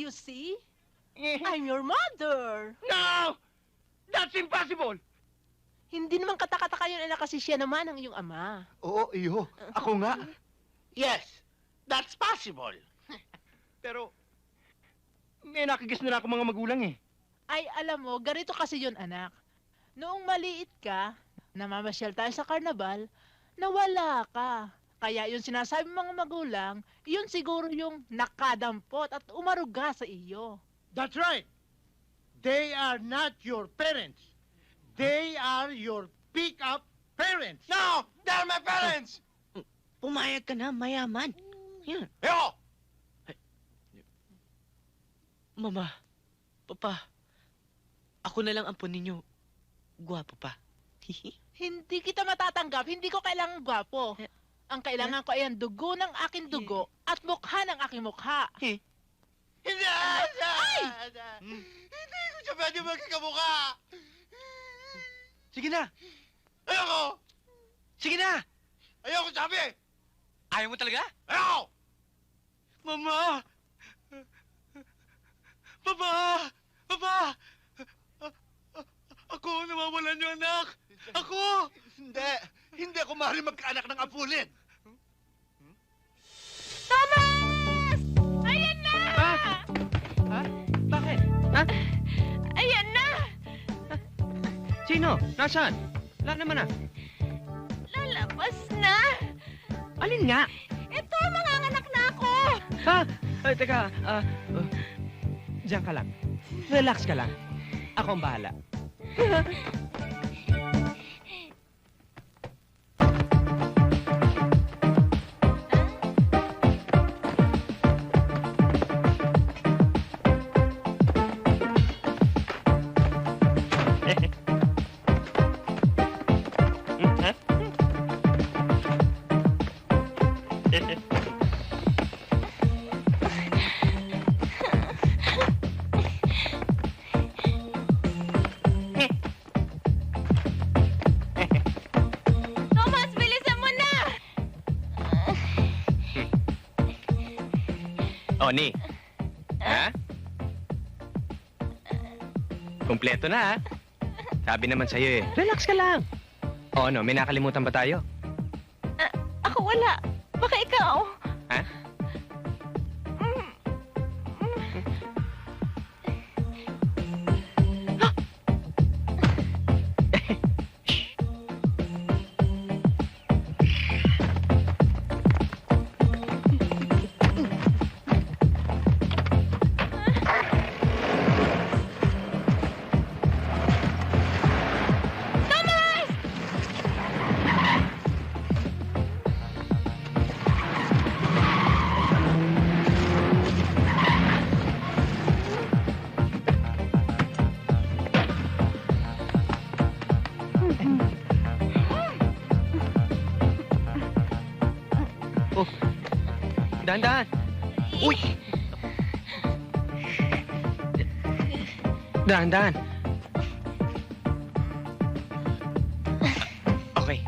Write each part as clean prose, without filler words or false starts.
you see? I'm your mother. No! That's impossible! Hindi naman katakataka yun, anak, kasi siya naman ang iyong ama. Oo, iyo. Ako nga. Yes, that's possible. Pero, may nakagis na ako mga magulang eh. Ay, alam mo, ganito kasi yun, anak. Noong maliit ka, namamasyal tayo sa karnabal, nawala ka. Kaya yung sinasabi mga magulang, yun siguro yung nakadampot at umaruga sa iyo. That's right. They are not your parents. They are your pick-up parents. No! They're my parents! Pumayag ka na, mayaman. Yan. Yo! Mama, Papa, ako na lang ampon ninyo. Gwapo pa. Hindi kita matatanggap, hindi ko kailangan gwapo. Ang kailangan ko ay ang dugo ng aking dugo at mukha ng aking mukha. Hindi! Hindi ko siya pwede magkakamukha! Sige na! Ayoko! Sige na! Ayoko sabi! Ayaw mo talaga? Ayoko! Mama! Papa! Papa! Ako, nawawalan yung anak! Ako! Hindi! Hindi ako maaaring magkaanak ng apulin! Thomas! Ayan na! Ha? Ha? Bakit? Ha? Ayan na! Sino? Nasaan? Wala naman na. Lalabas na! Alin nga? Ito, manganganak na ako! Ha? Ay, teka. Diyan ka lang. Relax ka lang. Ako ang bahala. Thomas, bilisan mo na! O, Ni. Ha? Kompleto na, ha? Sabi naman sa'yo eh. Relax ka lang. O, ano? May nakalimutan ba tayo? Ako wala. Baka ikaw. Ha? Dahan-dahan. Uy! Dahan-dahan. Okay.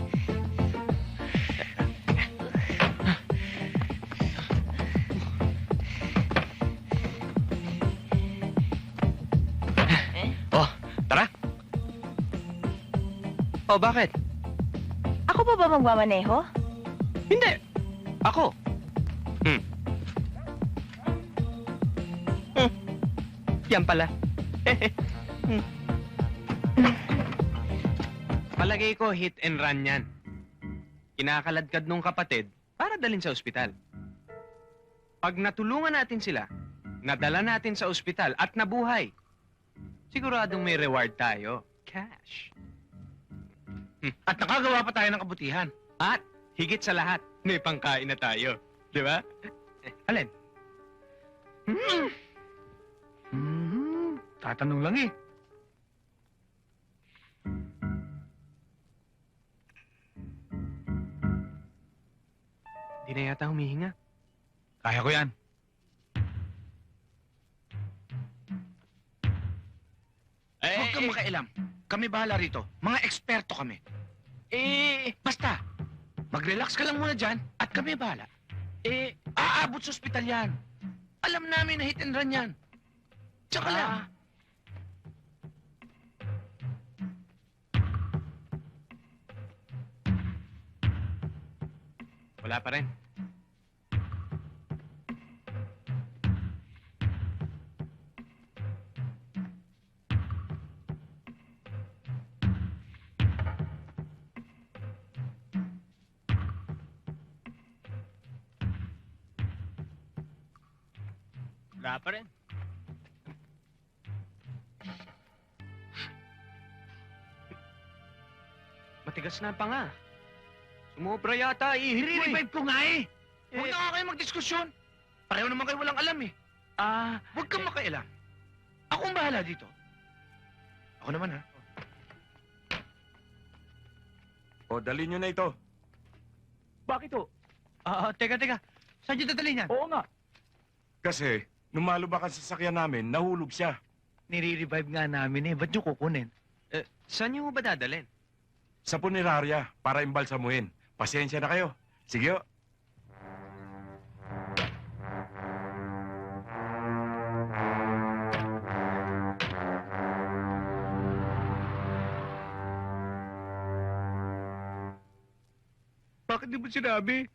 Oh, tara. Oh, bakit? Ako pa ba magmamaneho? Hindi. Ako. Yan pala. Palagay ko hit and run yan. Kinakaladkad nung kapatid para dalhin sa ospital. Pag natulungan natin sila, nadala natin sa ospital at nabuhay, siguradong may reward tayo. Cash. At nakagawa pa tayo ng kabutihan. At higit sa lahat, may pangkain na tayo. Di ba? Alin? Tatanong lang eh. Di na yata humihinga. Kaya ko yan. Huwag kang makailam. Kami bahala rito. Mga eksperto kami. Basta, mag-relax ka lang muna dyan at kami bahala. Aabot sa ospital yan. Alam namin na hit and run yan. Tsaka lang. Wala pa rin. Wala pa rin. Matigas na pa nga. Sumobra yata, ihip mo eh. I-revive ko nga eh. Huwag Eh, na nga kayo magdiskusyon. Pareho naman kayo walang alam eh. Huwag kang makailang. Ako ang bahala dito. Ako naman ha. O, dali nyo na ito. Bakit to? Teka. Saan nyo dadalhin yan? Oo nga. Kasi, nung malubakan sa sasakyan namin, nahulog siya. Nire-revive nga namin eh. Ba't nyo kukunin? Saan niyo ba dadalhin? Sa punerarya, para imbalsamuhin. Pasensya na kayo. Sige, o. Bakit di mo sinabi?